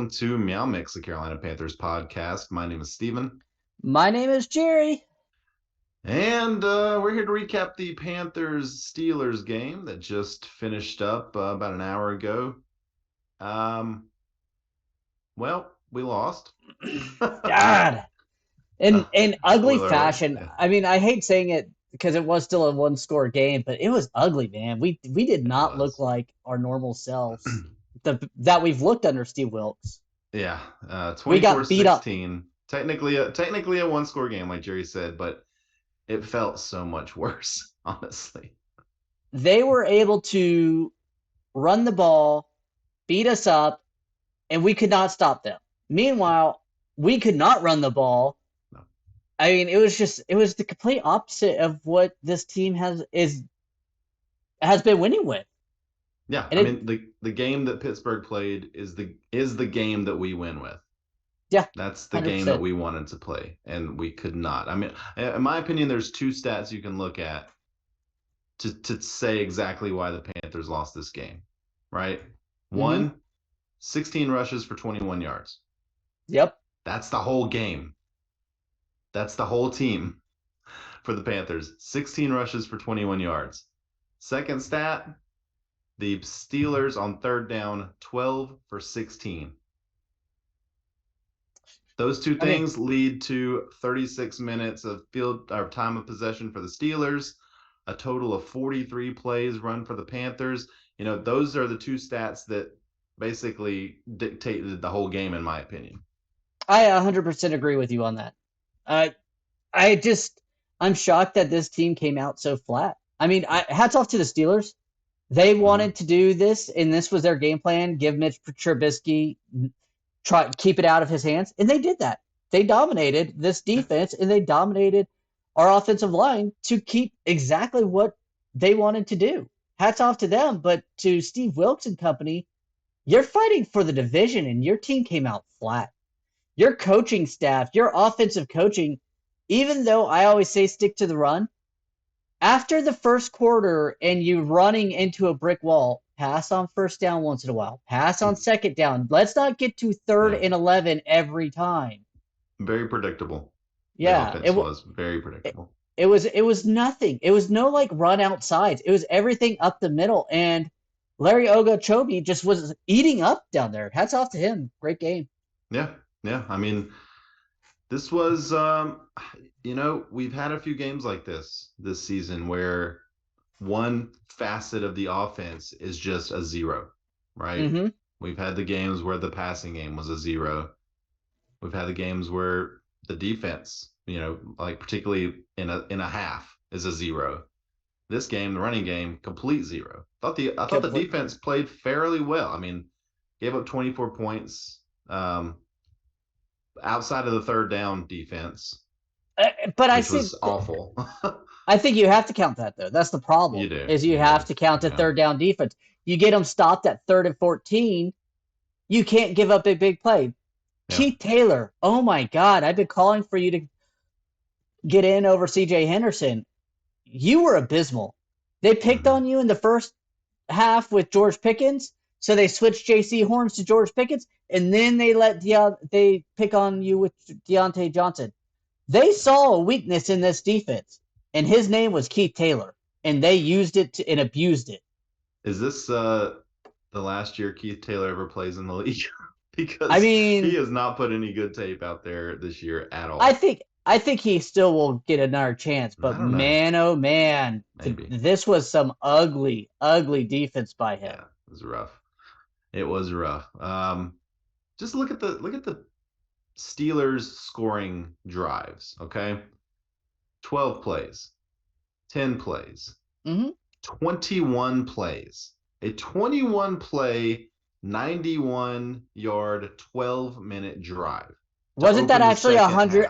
welcome to MeowMix, the Carolina Panthers podcast. My name is Steven. My name is Jerry. And we're here to recap the Panthers Steelers game that just finished up about an hour ago. Well, we lost. God. In ugly Spoiler alert. fashion. Yeah. I mean, I hate saying it because it was still a one-score game, but it was ugly, man. We did not look like our normal selves that we've looked under Steve Wilkes. Yeah, We got beat up. 24-16. Technically a one-score game, like Jerry said, but it felt so much worse, honestly. They were able to run the ball, beat us up, and we could not stop them. Meanwhile, we could not run the ball. No. I mean, it was the complete opposite of what this team has been winning with. Yeah, and the game that Pittsburgh played is the game that we win with. Yeah, that's the 100%. Game that we wanted to play, and we could not. I mean, in my opinion, there's two stats you can look at to say exactly why the Panthers lost this game, right? One, 16 rushes for 21 yards. Yep. That's the whole game. That's the whole team for the Panthers. 16 rushes for 21 yards. Second stat, the Steelers on third down, 12 for 16. Those two things lead to 36 minutes of time of possession for the Steelers, a total of 43 plays run for the Panthers. You know, those are the two stats that basically dictated the whole game, in my opinion. I 100% agree with you on that. I'm shocked that this team came out so flat. I mean, hats off to the Steelers. They wanted to do this, and this was their game plan. Give Mitch Trubisky, keep it out of his hands, and they did that. They dominated this defense, and they dominated our offensive line to keep exactly what they wanted to do. Hats off to them, but to Steve Wilkes and company, you're fighting for the division, and your team came out flat. Your coaching staff, your offensive coaching, even though I always say stick to the run, after the first quarter and you running into a brick wall, pass on first down once in a while, pass on second down. Let's not get to third and 11 every time. Very predictable. Yeah, it was very predictable. It was nothing. It was no like run outsides. It was everything up the middle, and Larry Ogunjobi just was eating up down there. Hats off to him. Great game. Yeah. I mean, this was, we've had a few games like this season where one facet of the offense is just a zero, right? Mm-hmm. We've had the games where the passing game was a zero. We've had the games where the defense, like particularly in a half, is a zero. This game, the running game, complete zero. I thought the defense played fairly well. I mean, gave up 24 points. Outside of the third down defense, but I think was awful. I think you have to count that though. That's the problem. You do. You have to count the third down defense. You get them stopped at 3rd and 14. You can't give up a big play. Yeah. Keith Taylor. Oh my God! I've been calling for you to get in over C.J. Henderson. You were abysmal. They picked on you in the first half with George Pickens. So they switched J.C. Horns to George Pickens, and then they pick on you with Deontay Johnson. They saw a weakness in this defense, and his name was Keith Taylor, and they used it and abused it. Is this the last year Keith Taylor ever plays in the league? Because he has not put any good tape out there this year at all. I think he still will get another chance, but man, oh man, this was some ugly, ugly defense by him. Yeah, it was rough. It was rough. Just look at the Steelers scoring drives, okay? 12 plays, 10 plays, 21 plays. A 21-play, 91-yard, 12-minute drive. Wasn't that actually 100?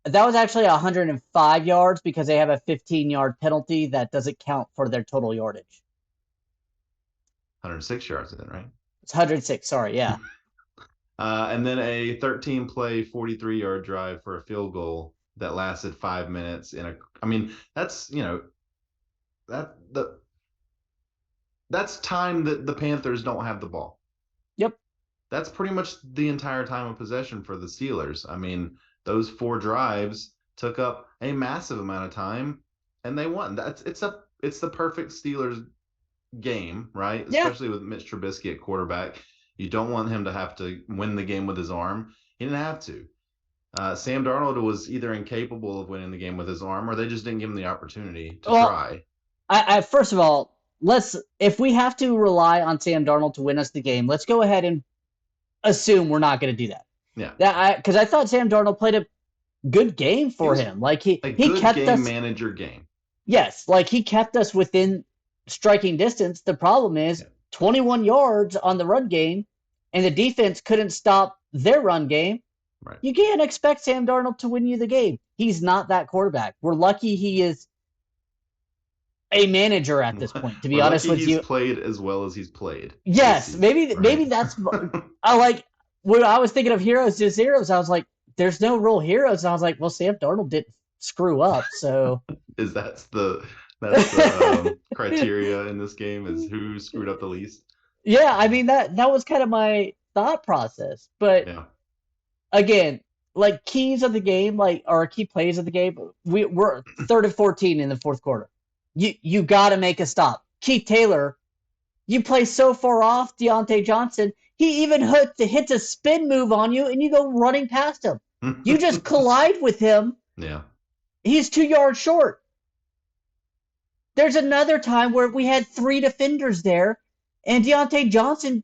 That was actually 105 yards because they have a 15-yard penalty that doesn't count for their total yardage. 106 yards then, right? It's 106, sorry, yeah. And then a 13-play, 43-yard drive for a field goal that lasted 5 minutes. That's that's time that the Panthers don't have the ball. Yep. that's pretty much the entire time of possession for the Steelers. I mean, those 4 drives took up a massive amount of time, and they won. It's the perfect Steelers game, right? Yeah. Especially with Mitch Trubisky at quarterback. You don't want him to have to win the game with his arm. He didn't have to. Sam Darnold was either incapable of winning the game with his arm, or they just didn't give him the opportunity to Well, try. I first of all, if we have to rely on Sam Darnold to win us the game, let's go ahead and assume we're not going to do that. Yeah, Because I thought Sam Darnold played a good game for him. Like he good kept us game manager game. Yes, like he kept us within striking distance. The problem is 21 yards on the run game, and the defense couldn't stop their run game. Right. You can't expect Sam Darnold to win you the game. He's not that quarterback. We're lucky he is a manager at this point, to be honest with you. He's played as well as he's played. Yes, maybe that's I like when I was thinking of heroes to zeros, I was like, there's no real heroes. And I was like, well, Sam Darnold didn't screw up, so is that's the criteria in this game is who screwed up the least? Yeah, I mean that was kind of my thought process. But again, like keys of the game, like or key plays of the game, we're 3rd and 14 in the fourth quarter. You got to make a stop. Keith Taylor, you play so far off Deontay Johnson. He even hits a spin move on you, and you go running past him. You just collide with him. Yeah. He's 2 yards short. There's another time where we had 3 defenders there, and Deontay Johnson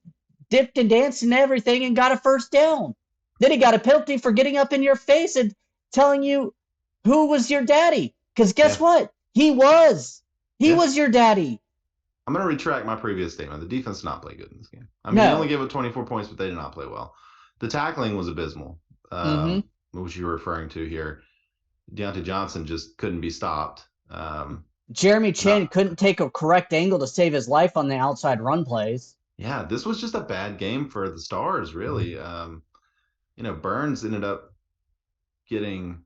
dipped and danced and everything and got a first down. Then he got a penalty for getting up in your face and telling you who was your daddy. Because guess what? He was. He was your daddy. I'm going to retract my previous statement. The defense did not play good in this game. I mean, they only gave up 24 points, but they did not play well. The tackling was abysmal, which you were referring to here. Deontay Johnson just couldn't be stopped. Jeremy Chin couldn't take a correct angle to save his life on the outside run plays. Yeah, this was just a bad game for the Stars, really. Burns ended up getting.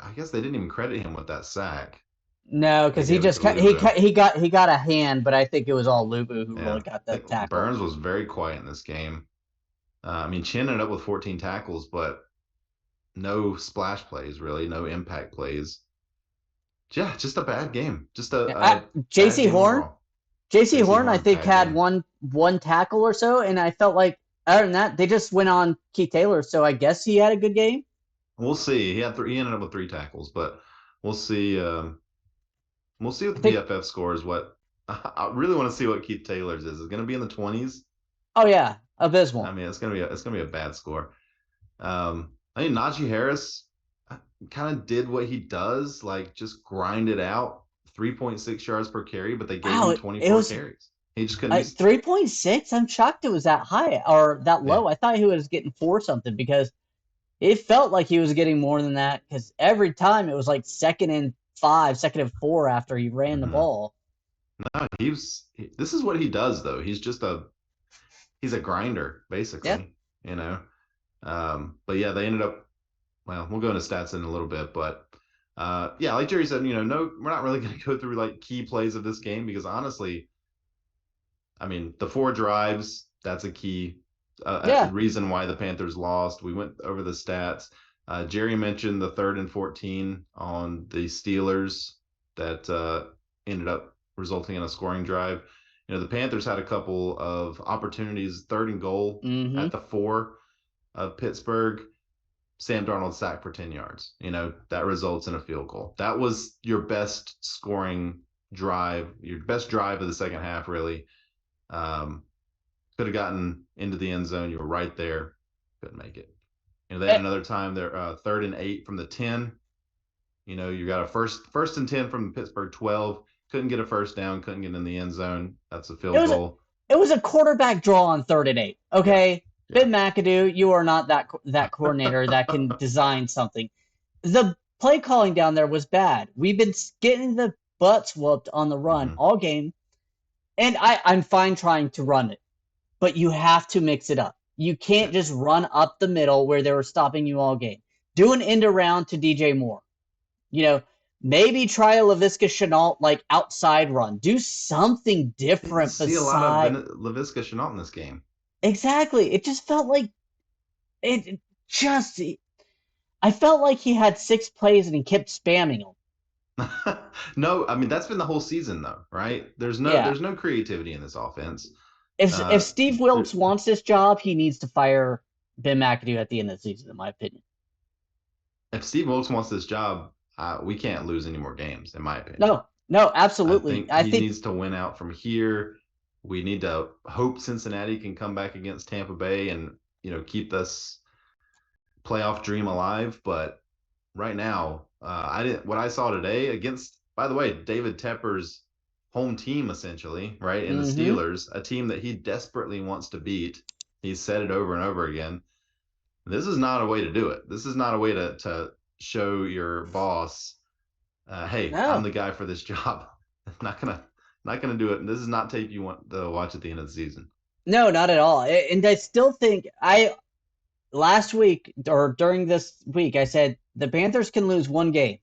I guess they didn't even credit him with that sack. No, because he got a hand, but I think it was all Lubu who really got that tackle. Burns was very quiet in this game. I mean, Chin ended up with 14 tackles, but no splash plays, really, no impact plays. Yeah, just a bad game. Just J.C. Horn. J.C. Horn, I think, had one tackle or so, and I felt like other than that, they just went on Keith Taylor. So I guess he had a good game. We'll see. He ended up with 3 tackles, but we'll see. We'll see what the PFF score is. What I really want to see what Keith Taylor's is. Is it going to be in the 20s? Oh yeah, abysmal. I mean, it's gonna be a bad score. I mean, Najee Harris kind of did what he does, like just grind it out, 3.6 yards per carry, but they gave him 24 carries. He just couldn't. 3.6. I'm shocked it was that high or that low. Yeah. I thought he was getting 4 something because it felt like he was getting more than that. Because every time it was like 2nd and 5, 2nd and 4 after he ran the ball. No, this is what he does though. He's a grinder basically. Yeah. But yeah, they ended up. Well, we'll go into stats in a little bit, but yeah, like Jerry said, we're not really going to go through like key plays of this game because honestly, I mean, the 4 drives, that's a key reason why the Panthers lost. We went over the stats. Jerry mentioned the 3rd and 14 on the Steelers that ended up resulting in a scoring drive. The Panthers had a couple of opportunities, 3rd and goal at the 4 of Pittsburgh. Sam Darnold sacked for 10 yards. That results in a field goal. That was your best scoring drive, your best drive of the second half, really. Could have gotten into the end zone. You were right there. Couldn't make it. They had another time there, 3rd and 8 from the 10. You got a first and 10 from the Pittsburgh 12. Couldn't get a first down. Couldn't get in the end zone. That's a field goal. It was a quarterback draw on 3rd and 8. Okay. Yeah. Ben McAdoo, you are not that coordinator that can design something. The play calling down there was bad. We've been getting the butts whooped on the run all game, and I'm fine trying to run it, but you have to mix it up. You can't just run up the middle where they were stopping you all game. Do an end around to DJ Moore. Maybe try a Laviska Shenault like outside run. Do something different. See a lot of Laviska Shenault in this game. Exactly. It just felt like it just. I felt like he had 6 plays and he kept spamming them. No, I mean that's been the whole season though, right? Yeah. There's no creativity in this offense. If Uh, Steve there, Wilkes wants this job, he needs to fire Ben McAdoo at the end of the season, in my opinion. if Steve Wilkes wants this job, we can't lose any more games, in my opinion. No, no, I absolutely. think I he think needs to win out from here. We need to hope Cincinnati can come back against Tampa Bay and keep this playoff dream alive. But right now, I didn't. What I saw today against, by the way, David Tepper's home team, essentially, right, in the mm-hmm. Steelers, a team that he desperately wants to beat. He's said it over and over again. This is not a way to do it. This is not a way to show your boss, hey, I'm No. the guy for this job. Not gonna do it. This is not tape you want to watch at the end of the season. No, not at all. And I still think I last week or during this week I said the Panthers can lose one game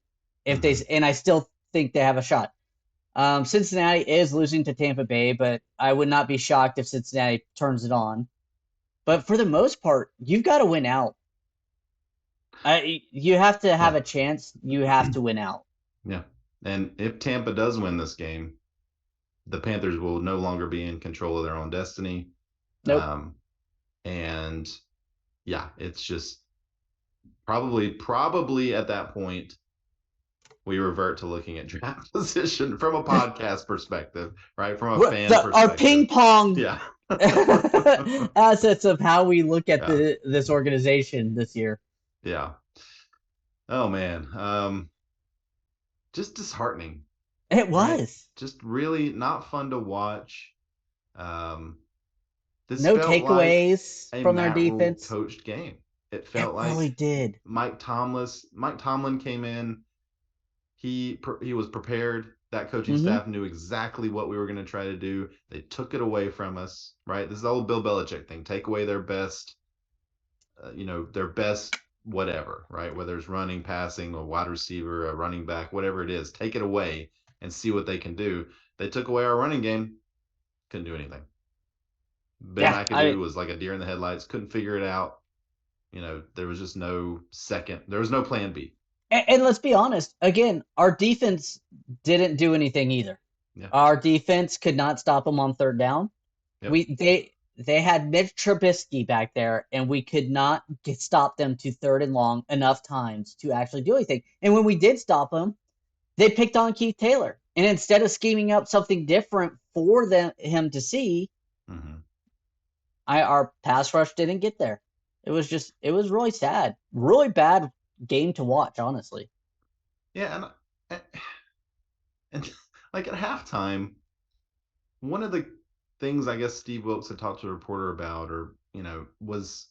if they Mm-hmm. and I still think they have a shot. Cincinnati is losing to Tampa Bay, but I would not be shocked if Cincinnati turns it on. But for the most part, you've got to win out. You have to have Yeah, a chance. You have to win out. yeah. And if Tampa does win this game, the Panthers will no longer be in control of their own destiny. Nope. Um, and yeah, it's just probably at that point we revert to looking at draft position from a podcast perspective, right? From a fan Our perspective. ping pong Yeah. assets of how we look at Yeah. this organization this year. Yeah. Oh man. Just disheartening, It right? was. Just really not fun to watch. Um, this No felt like takeaways a from their Matt Rule defense. coached game. It It felt really like did. Mike Tomlin came in. He was prepared. That coaching Mm-hmm. staff knew exactly what we were going to try to do. They took it away from us, right? This is the old Bill Belichick thing. Take away their best, their best whatever, right? Whether it's running, passing, a wide receiver, a running back, whatever it is, take it away and see what they can do. They took away our running game, couldn't do anything. Ben Yeah, McAdoo was like a deer in the headlights, couldn't figure it out. There was just there was no plan B. and let's be honest. Again, our defense didn't do anything either. Yeah. Our defense could not stop them on third down. Yep. They had Mitch Trubisky back there, and we could not stop them to third and long enough times to actually do anything. And when we did stop them, they picked on Keith Taylor. And instead of scheming up something different for him to see, mm-hmm. our pass rush didn't get there. It was really sad, really bad game to watch, honestly. Yeah, and like at halftime, one of the things I guess Steve Wilkes had talked to a reporter about, or was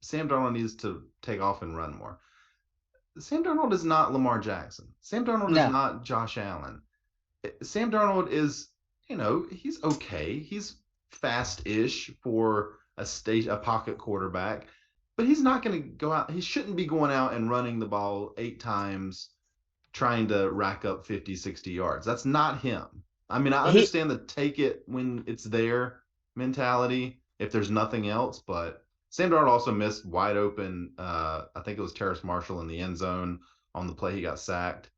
Sam Darnold needs to take off and run more. Sam Darnold is not Lamar Jackson. Sam Darnold is No, not Josh Allen. Sam Darnold is, he's okay. He's fast-ish for a pocket quarterback, but he's not going to go out. He shouldn't be going out and running the ball 8 times trying to rack up 50, 60 yards. That's not him. I mean, I he understand the take it when it's there mentality if there's nothing else, but Sam Darnold also missed wide open. I think it was Terrace Marshall in the end zone on the play he got sacked,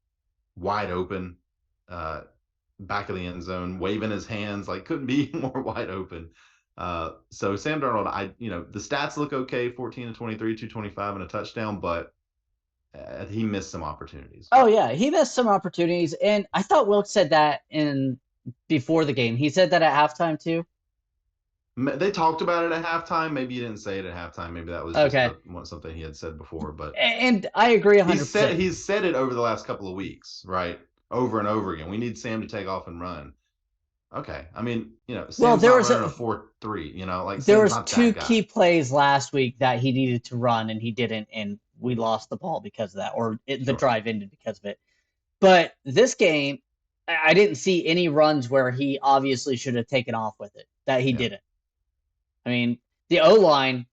wide open, back of the end zone, waving his hands like couldn't be more wide open. So Sam Darnold, the stats look okay, 14 to 23, 225 and a touchdown, but he missed some opportunities. Oh yeah, he missed some opportunities, and I thought Wilkes said that in before the game. He said that at halftime too. They talked about it at halftime. Maybe he didn't say it at halftime. Maybe that was just Okay, something he had said before. But and I agree 100%. he's said it over the last couple of weeks, right? Over and over again. We need Sam to take off and run. Okay, I mean, Well, Sam's not running a 4-3. Like there Sam's was not two that guy. key plays last week that he needed to run and he didn't, and we lost the ball because of that, or the drive ended because of it. But this game, I didn't see any runs where he obviously should have taken off with it that he didn't. I mean, the O-line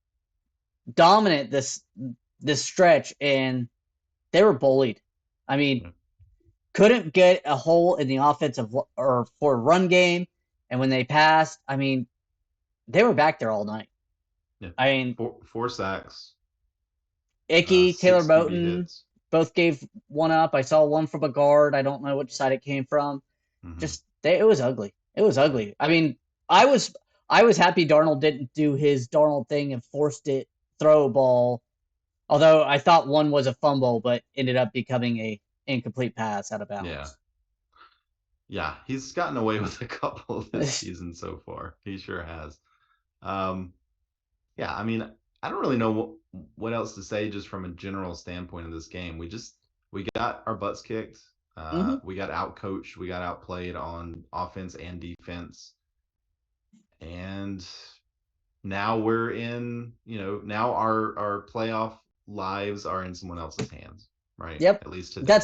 dominant this stretch, and they were bullied. I mean, couldn't get a hole in the offensive or for run game, and when they passed, I mean, they were back there all night. Yeah. I mean, Four sacks, Icky, Taylor 6 QB Moton hits. both gave one up. I saw one from a guard. I don't know which side it came from. Mm-hmm. It was ugly. It was ugly. I mean, I was happy Darnold didn't do his Darnold thing and forced it throw a ball. Although I thought one was a fumble, but ended up becoming a incomplete pass out of Yeah. bounds. Yeah, he's gotten away with a couple this season so far. He sure has. Um, yeah, I mean, I don't really know what else to say just from a general standpoint of this game. We got our butts kicked. Mm-hmm. We got outcoached. We got outplayed on offense and defense. And now we're in, now our playoff lives are in someone else's hands, right? Yep. At least today.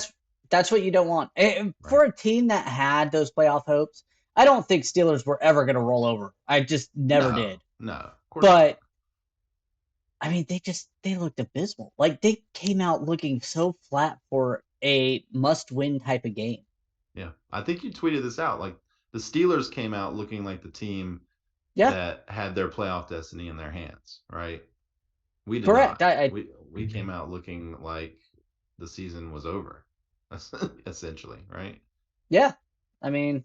That's what you don't want. Right. For a team that had those playoff hopes, I don't think Steelers were ever going to roll over. I just never did. No, of course but not. I mean, they looked abysmal. Like they came out looking so flat for a must-win type of game. Yeah, I think you tweeted this out. Like the Steelers came out looking like the team that had their playoff destiny in their hands, right? We did Correct. not. We came out looking like the season was over, essentially, right? Yeah, I mean,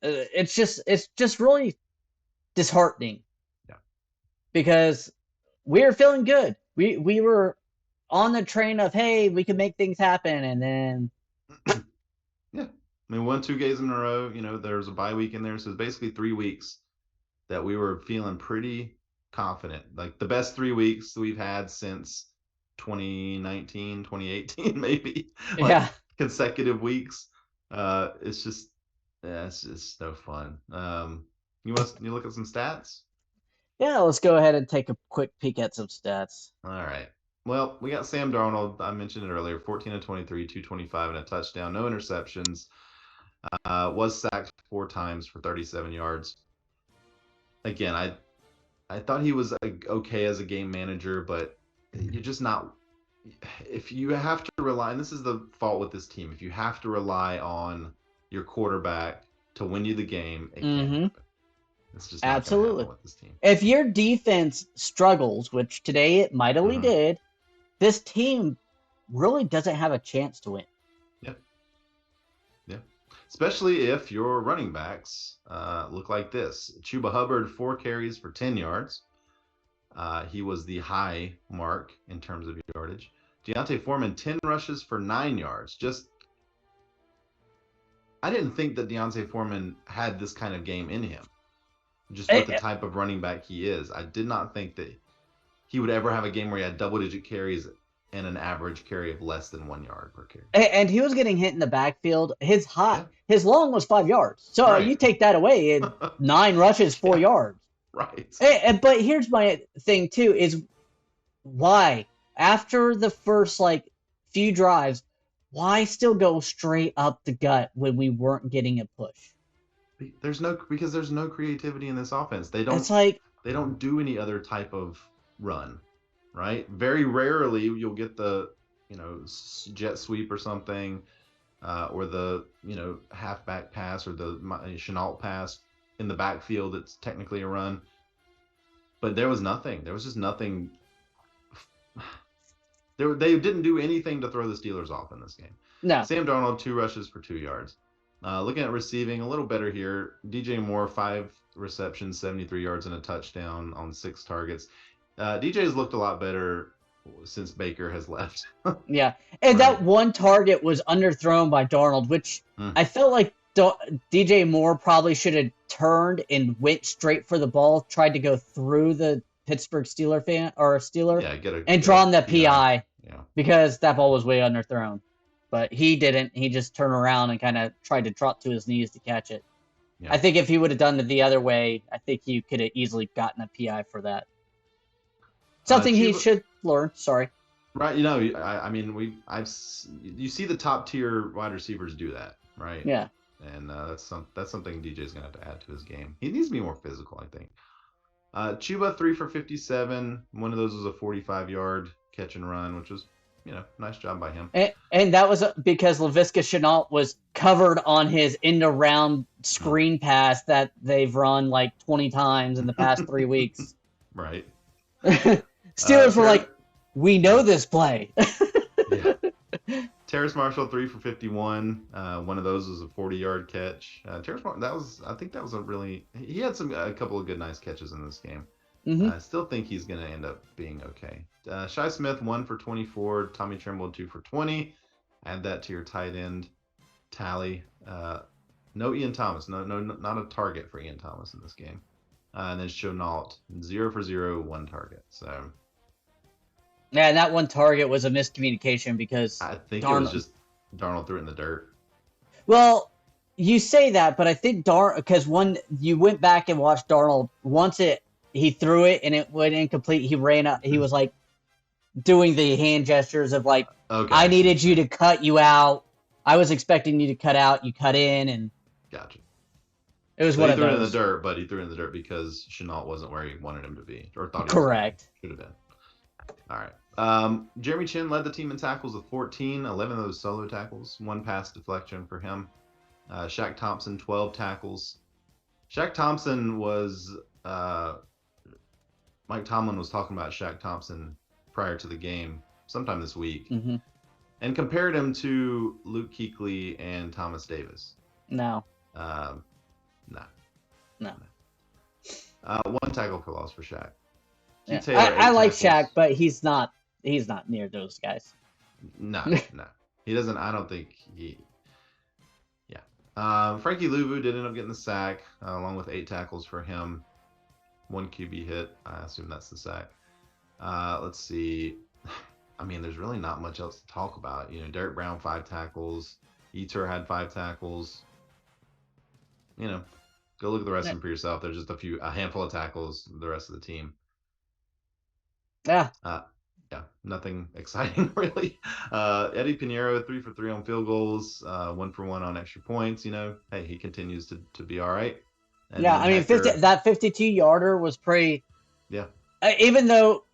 it's just really disheartening. Yeah, because we were feeling good. We were on the train of, hey, we can make things happen, and then yeah. I mean, 2 games in a row. There was a bye week in there, so it's basically 3 weeks that we were feeling pretty confident. Like the best 3 weeks we've had since 2019, 2018, maybe. Like consecutive weeks. It's just no fun. You look at some stats? Yeah, let's go ahead and take a quick peek at some stats. All right. Well, we got Sam Darnold. I mentioned it earlier, 14 of 23, 225 and a touchdown, no interceptions. Was sacked 4 times for 37 yards. Again, I thought he was okay as a game manager, but you're just not. If you have to rely, and this is the fault with this team, if you have to rely on your quarterback to win you the game, it can't happen. It's just not going to happen with this team. If your defense struggles, which today it mightily did, this team really doesn't have a chance to win. Yeah. Especially if your running backs look like this. Chuba Hubbard, 4 carries for 10 yards. He was the high mark in terms of yardage. Deontay Foreman, 10 rushes for 9 yards. I didn't think that Deontay Foreman had this kind of game in him. Just with the type of running back he is. I did not think that he would ever have a game where he had double-digit carries and an average carry of less than 1 yard per carry. And he was getting hit in the backfield. His long was 5 yards. So you take that away, 9 rushes, 4 yards. Right. But here's my thing too: is why after the first few drives, why still go straight up the gut when we weren't getting a push? Because there's no creativity in this offense. They don't. It's like they don't do any other type of run, right? Very rarely you'll get the jet sweep or something, or the halfback pass or the Chenault pass in the backfield. It's technically a run, but there was nothing. There was just nothing. They didn't do anything to throw the Steelers off in this game. No. Sam Darnold, 2 rushes for 2 yards. Looking at receiving, a little better here. DJ Moore, 5 receptions, 73 yards and a touchdown on 6 targets. DJ's looked a lot better since Baker has left. Yeah, and that one target was underthrown by Darnold, which I felt like DJ Moore probably should have turned and went straight for the ball, tried to go through the Pittsburgh Steeler and drawn the PI because that ball was way underthrown. But he didn't. He just turned around and kind of tried to drop to his knees to catch it. Yeah. I think if he would have done it the other way, I think he could have easily gotten a PI for that. Something he should learn. Sorry. Right. I mean, you see the top tier wide receivers do that, right? Yeah. And that's something DJ's gonna have to add to his game. He needs to be more physical, I think. Chuba, 3 for 57. One of those was a 45-yard catch and run, which was, nice job by him. And that was because Laviska Shenault was covered on his end-around screen pass that they've run 20 times in the past 3 weeks. Right. Steelers were like, we know this play. Yeah. Terrace Marshall 3 for 51. One of those was a 40-yard catch. Terrace Marshall, I think that was he had a couple of good nice catches in this game. Mm-hmm. I still think he's going to end up being okay. Shi Smith 1 for 24. Tommy Tremble 2 for 20. Add that to your tight end tally. No Ian Thomas. No, not a target for Ian Thomas in this game. And then Chenault 0 for 0, 1 target. So. Yeah, and that one target was a miscommunication because I think it was just Darnold threw it in the dirt. Well, you say that, but I think because when you went back and watched Darnold, he threw it and it went incomplete. He ran up. He was like doing the hand gestures of like, okay. I needed you to cut you out. I was expecting you to cut out. You cut in and. Gotcha. It was one of those. He threw it in the dirt, but he threw it in the dirt because Chenault wasn't where he wanted him to be or thought he Correct. Should have been. All right. Jeremy Chin led the team in tackles with 14, 11 of those solo tackles, 1 pass deflection for him. Shaq Thompson, 12 tackles. Shaq Thompson was Mike Tomlin was talking about Shaq Thompson prior to the game sometime this week and compared him to Luke Kuechly and Thomas Davis. No. No. 1 tackle for loss for Shaq. Yeah. I like Shaq, but he's not near those guys. No. He doesn't. I don't think he. Yeah. Frankie Louvu did end up getting the sack, along with 8 tackles for him. 1 QB hit. I assume that's the sack. Let's see. I mean, there's really not much else to talk about. You know, Derek Brown 5 tackles. Eater had 5 tackles. You know, go look at the rest of them for yourself. There's just a handful of tackles. The rest of the team. Yeah. Yeah, nothing exciting really. Eddie Pinheiro 3 for 3 on field goals, 1 for 1 on extra points. You know, hey, he continues to be all right. And yeah, I mean, that 52-yarder was pretty. Yeah. Even though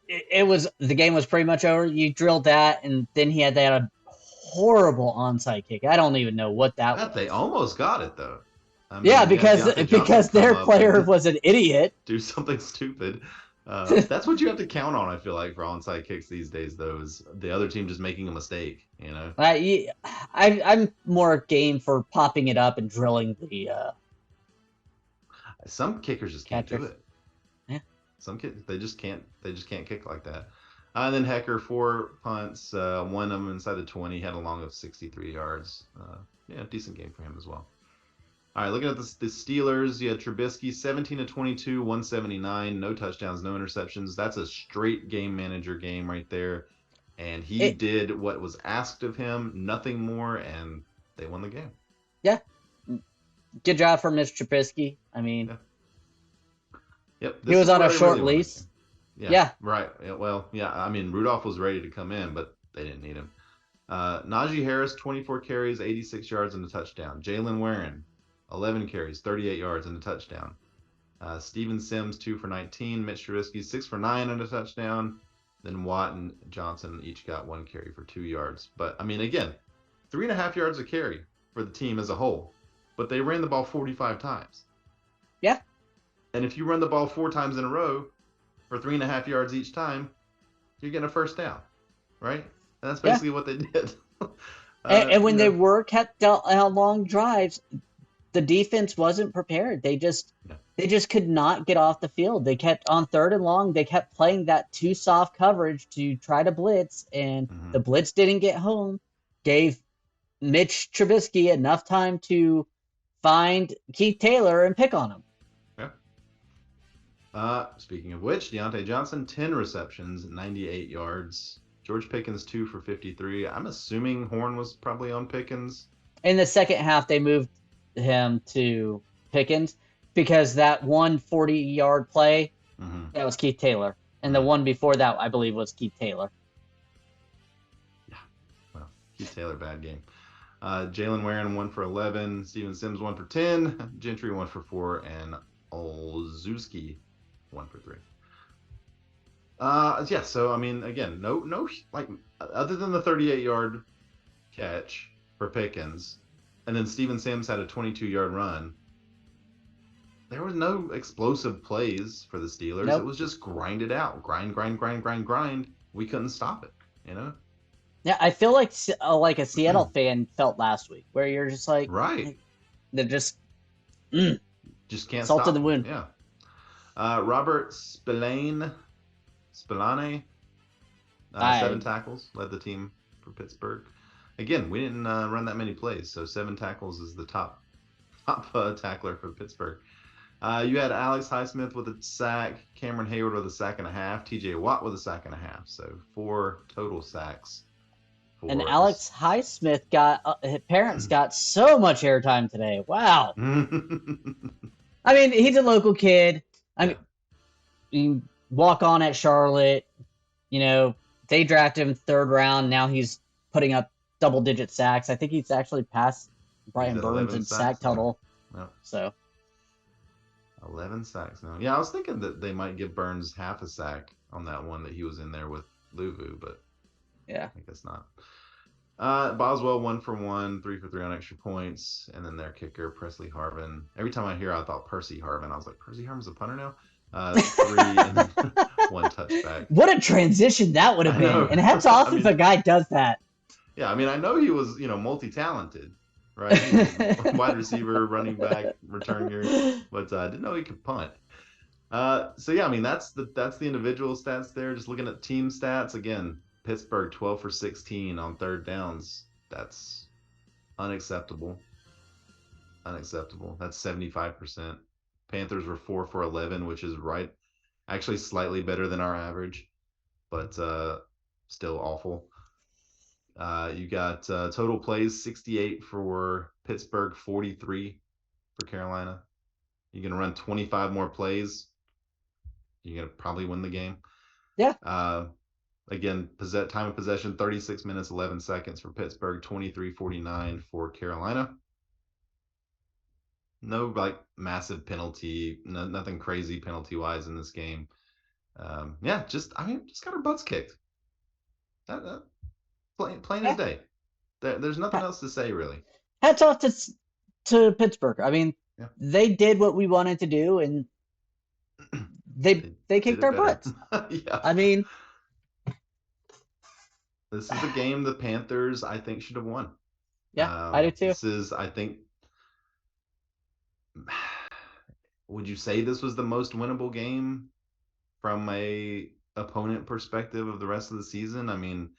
the game was pretty much over, you drilled that, and then he had a horrible onside kick. I don't even know what that was. They almost got it though. I mean, yeah, because their player was an idiot. Do something stupid. That's what you have to count on, I feel like, for onside kicks these days, though, is the other team just making a mistake, you know? I'm more game for popping it up and drilling the... Some kickers just can't do it. Yeah. Some kids, they just can't kick like that. And then Hecker, 4 punts, 1 of them inside the 20, had a long of 63 yards. Yeah, decent game for him as well. All right, looking at the Steelers, you had Trubisky, 17 of 22, 179, no touchdowns, no interceptions. That's a straight game manager game right there. And he did what was asked of him, nothing more, and they won the game. Yeah. Good job for Mr. Trubisky. I mean, yep. He was on a short lease. Yeah. Right. Yeah, well, yeah, I mean, Rudolph was ready to come in, but they didn't need him. Najee Harris, 24 carries, 86 yards, and a touchdown. Jalen Warren, 11 carries, 38 yards, and a touchdown. Steven Sims, 2 for 19. Mitch Trubisky, 6 for 9 and a touchdown. Then Watt and Johnson each got 1 carry for 2 yards. But, I mean, again, 3.5 yards a carry for the team as a whole. But they ran the ball 45 times. Yeah. And if you run the ball 4 times in a row for 3.5 yards each time, you're getting a first down, right? And that's basically what they did. And when they were kept on long drives, the defense wasn't prepared. They just could not get off the field. They kept on 3rd and long. They kept playing that too soft coverage to try to blitz, and the blitz didn't get home. Gave Mitch Trubisky enough time to find Keith Taylor and pick on him. Yeah. Speaking of which, Deontay Johnson, 10 receptions, 98 yards. George Pickens, 2 for 53. I'm assuming Horn was probably on Pickens. In the second half, they moved him to Pickens because that 140-yard play, that was Keith Taylor. And the one before that, I believe, was Keith Taylor. Yeah. Well, Keith Taylor, bad game. Jalen Warren, 1 for 11. Steven Sims, 1 for 10. Gentry, 1 for 4. And Olszewski, 1 for 3. Yeah, so, I mean, again, no, like, other than the 38-yard catch for Pickens, and then Steven Sims had a 22-yard run, there was no explosive plays for the Steelers. It Nope. was just grind it out, grind, grind, grind, grind, grind. We couldn't stop it, you know. Yeah, I feel like a Seattle fan felt last week, where you're just Right, like they're just mm, just can't salt in stop the them. wound. Yeah. Robert Spillane, seven I tackles, led the team for Pittsburgh. Again, we didn't run that many plays, so 7 tackles is the top tackler for Pittsburgh. You had Alex Highsmith with a sack, Cameron Hayward with a sack and a half, TJ Watt with a sack and a half. So 4 total sacks and for Alex Highsmith got his parents got so much airtime today. Wow. I mean, he's a local kid. I Yeah. mean, you walk on at Charlotte. You know, they drafted him 3rd round. Now he's putting up double-digit sacks. I think he's actually passed Brian He's at Burns 11 in sack sacks now. total. Yeah. So 11 sacks now. Yeah, I was thinking that they might give Burns half a sack on that one that he was in there with Luvu, but yeah, I guess not. Boswell 1 for 1, 3 for 3 on extra points, and then their kicker Presley Harvin. Every time I hear, I thought Percy Harvin. I was like, Percy Harvin's a punter now. 3 and 1 touchback. What a transition that would have been! And hats off if a guy does that. Yeah, I mean, I know he was, multi-talented, right? Wide receiver, running back, returner, but I didn't know he could punt. So yeah, I mean that's the individual stats there. Just looking at team stats again, Pittsburgh 12 for 16 on 3rd downs. That's unacceptable. Unacceptable. That's 75%. Panthers were 4 for 11, which is actually slightly better than our average, but still awful. You got total plays 68 for Pittsburgh, 43 for Carolina. You're going to run 25 more plays. You're going to probably win the game. Yeah. Again, time of possession 36 minutes 11 seconds for Pittsburgh, 23:49 for Carolina. No massive penalty, nothing crazy penalty wise in this game. Just got our butts kicked. Plain as day. There's nothing else to say really. Hats off to Pittsburgh. I mean, Yeah. They did what we wanted to do, and they kicked our butts. Yeah. I mean, this is a game the Panthers I think should have won. Yeah, I do too. This is, I think, would you say this was the most winnable game from a opponent perspective of the rest of the season? I mean,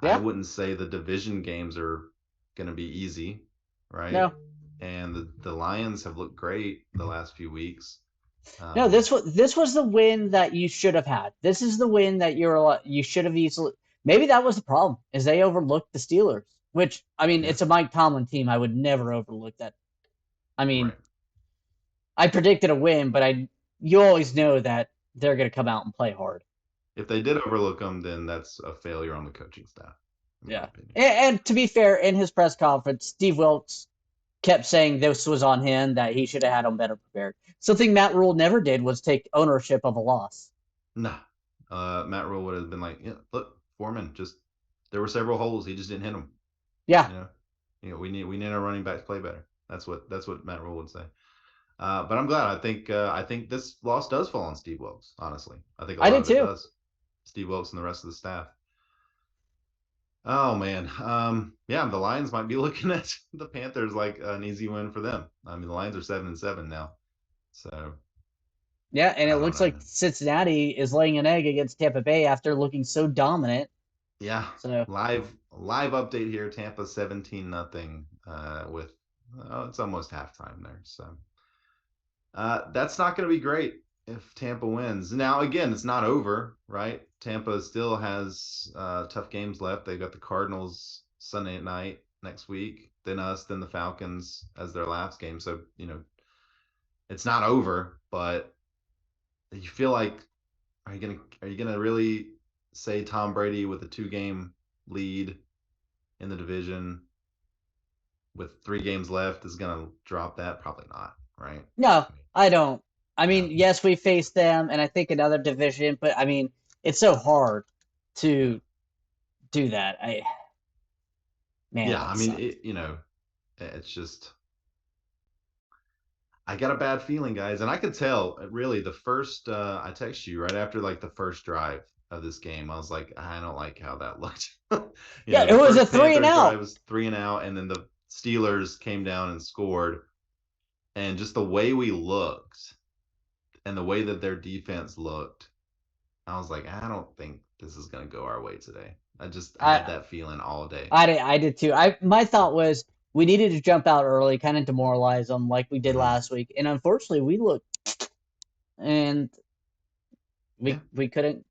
yeah. I wouldn't say the division games are going to be easy, right? No. And the Lions have looked great the last few weeks. No, this was the win that you should have had. This is the win that you should have easily. Maybe that was the problem, is they overlooked the Steelers. Which, I mean, It's a Mike Tomlin team. I would never overlook that. I mean, right. I predicted a win, but you always know that they're going to come out and play hard. If they did overlook them, then that's a failure on the coaching staff. Yeah. And to be fair, in his press conference, Steve Wilkes kept saying this was on him, that he should have had them better prepared. Something Matt Rule never did was take ownership of a loss. Nah. Matt Rule would have been like, yeah, look, Foreman, there were several holes. He just didn't hit them. Yeah. We need our running backs play better. That's what Matt Rule would say. But I'm glad. I think this loss does fall on Steve Wilkes. Honestly, I think a lot of it does. Steve Wilkes and the rest of the staff. Oh man, the Lions might be looking at the Panthers like an easy win for them. I mean, the Lions are 7-7 now, so. Yeah, and it looks like Cincinnati is laying an egg against Tampa Bay after looking so dominant. Yeah. So live update here. Tampa 17-0 with it's almost halftime there. So that's not going to be great if Tampa wins. Now again, it's not over, right? Tampa still has tough games left. They've got the Cardinals Sunday night next week, then us, then the Falcons as their last game. So it's not over, but you feel like are you gonna really say Tom Brady with a 2-game lead in the division with 3 games left is going to drop that? Probably not, right? No, I don't. I mean, yes, we faced them, and I think another division, but I mean, it's so hard to do that. I mean, it's just, I got a bad feeling, guys, and I could tell really the first. I text you right after like the first drive of this game. I was like, I don't like how that looked. Yeah, it The was a first 3-and-out. drive was 3-and-out, and then the Steelers came down and scored, and just the way we looked and the way that their defense looked, I was like, I don't think this is going to go our way today. I had I that feeling all day. I did too. My thought was we needed to jump out early, kind of demoralize them like we did Mm-hmm. last week. And unfortunately, we looked and Yeah, we couldn't.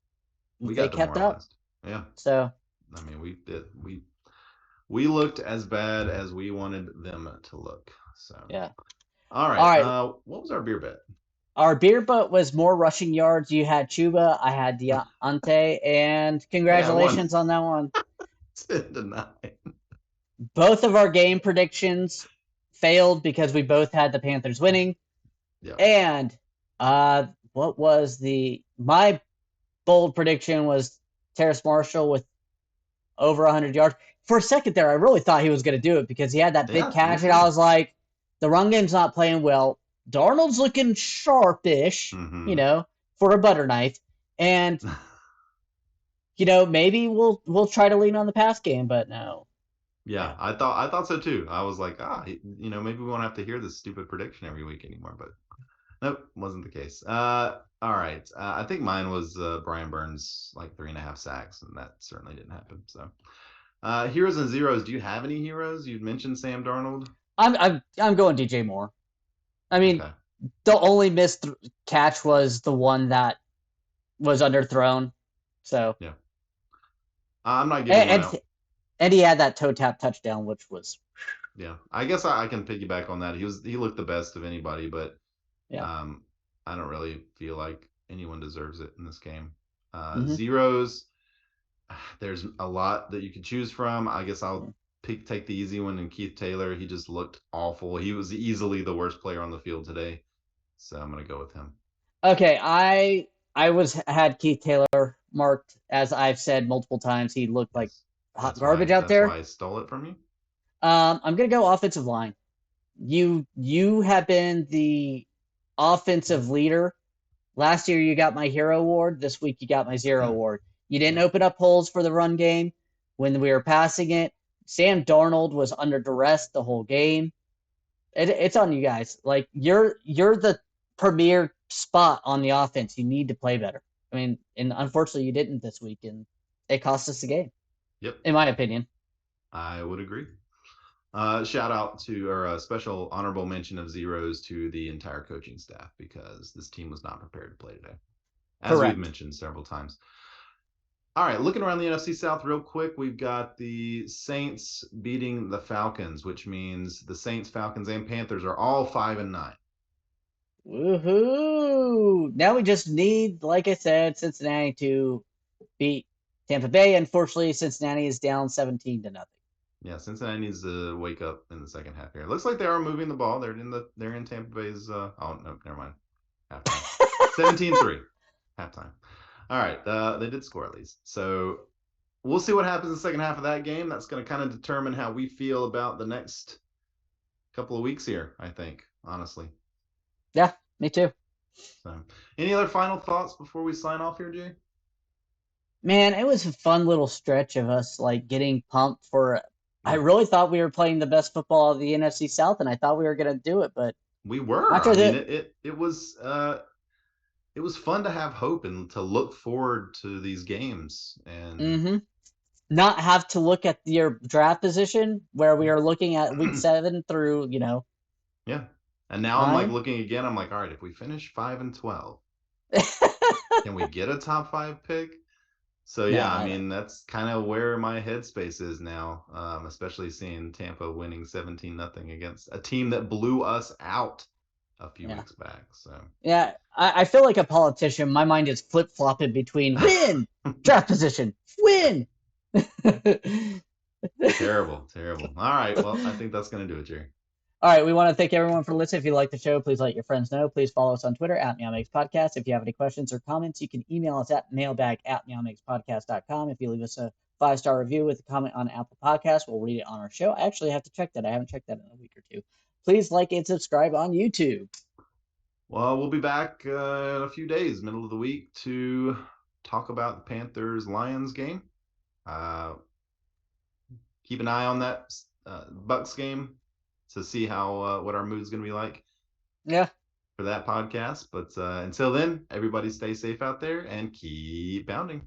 we They got kept up. demoralized. Yeah, So I mean, we did. We looked as bad as we wanted them to look. So, yeah. all All right. right. What was our beer bet? Our beer butt was more rushing yards. You had Chuba, I had Deontay, and Hey, I won congratulations on that one. 10-9. Both of our game predictions failed because we both had the Panthers winning. Yeah. And what was my bold prediction was Terrace Marshall with over 100 yards. For a second there, I really thought he was going to do it because he had that big Yeah, catch, and I was like, the run game's not playing well. Darnold's looking sharpish, Mm-hmm. for a butter knife, and maybe we'll try to lean on the pass game, but no. Yeah, Yeah. I thought so too. I was like, maybe we won't have to hear this stupid prediction every week anymore. But nope, wasn't the case. All right. I think mine was Brian Burns like 3.5 sacks, and that certainly didn't happen. So, heroes and zeros. Do you have any heroes? You'd mentioned Sam Darnold. I'm going DJ Moore. I mean, Okay. the only missed catch was the one that was underthrown. So Yeah. I'm not giving one and out. and he had that toe tap touchdown, which was Yeah, I guess I can piggyback on that. He looked the best of anybody, but yeah. um, I don't really feel like anyone deserves it in this game. Mm-hmm. Zeros, there's a lot that you could choose from. I guess I'll take the easy one. And Keith Taylor, he just looked awful. He was easily the worst player on the field today, so I'm gonna go with him. Okay, I had Keith Taylor marked, as I've said multiple times. He looked like Yes, hot garbage out that's why there. I stole it from you. I'm gonna go offensive line. You have been the offensive leader. Last year you got my hero award. This week you got my zero award. You didn't Yeah. open up holes for the run game when we were passing it. Sam Darnold was under duress the whole game. It's on you guys. Like you're the premier spot on the offense. You need to play better. I mean, and unfortunately you didn't this week, and it cost us the game. Yep, In my opinion. I would agree. Shout out to, or a special honorable mention of zeros to the entire coaching staff because this team was not prepared to play today, as we've Correct. mentioned several times. All right, looking around the NFC South real quick, we've got the Saints beating the Falcons, which means the Saints, Falcons, and Panthers are all 5-9. Woohoo! Now we just need, like I said, Cincinnati to beat Tampa Bay. Unfortunately, Cincinnati is down 17-0. Yeah, Cincinnati needs to wake up in the second half here. Looks like they are moving the ball. They're in Tampa Bay's. Oh no, never mind. Halftime. 17-3. Halftime. All right, they did score at least. So we'll see what happens in the second half of that game. That's going to kind of determine how we feel about the next couple of weeks here, I think, honestly. Yeah, me too. So, any other final thoughts before we sign off here, Jay? Man, it was a fun little stretch of us like getting pumped for. I Yeah, really thought we were playing the best football of the NFC South, and I thought we were going to do it. But we were. after I mean, the it was fun to have hope and to look forward to these games. And not have to look at your draft position where we are looking at week 7 through yeah, and now I'm like 9. looking again. I'm like, all right, if we finish 5-12, can we get a top 5 pick? So No, yeah, I I know. mean that's kind of where my headspace is now, especially seeing Tampa winning 17-0 against a team that blew us out a few Yeah. weeks back. So Yeah, I feel like a politician. My mind is flip flopping between win, draft position, win. terrible, terrible. All right, well I think that's gonna do it, Jerry. All right, we want to thank everyone for listening. If you like the show, please let your friends know. Please follow us on Twitter at MeowMix Podcast. If you have any questions or comments, you can email us at mailbag@meowmixpodcast.com. If you leave us a 5-star review with a comment on Apple Podcasts, we'll read it on our show. I actually have to check that. I haven't checked that in a week or two. Please like and subscribe on YouTube. Well, we'll be back in a few days, middle of the week, to talk about the Panthers Lions game. Keep an eye on that Bucks game to see how what our mood's going to be like Yeah. for that podcast. But until then, everybody stay safe out there and keep pounding.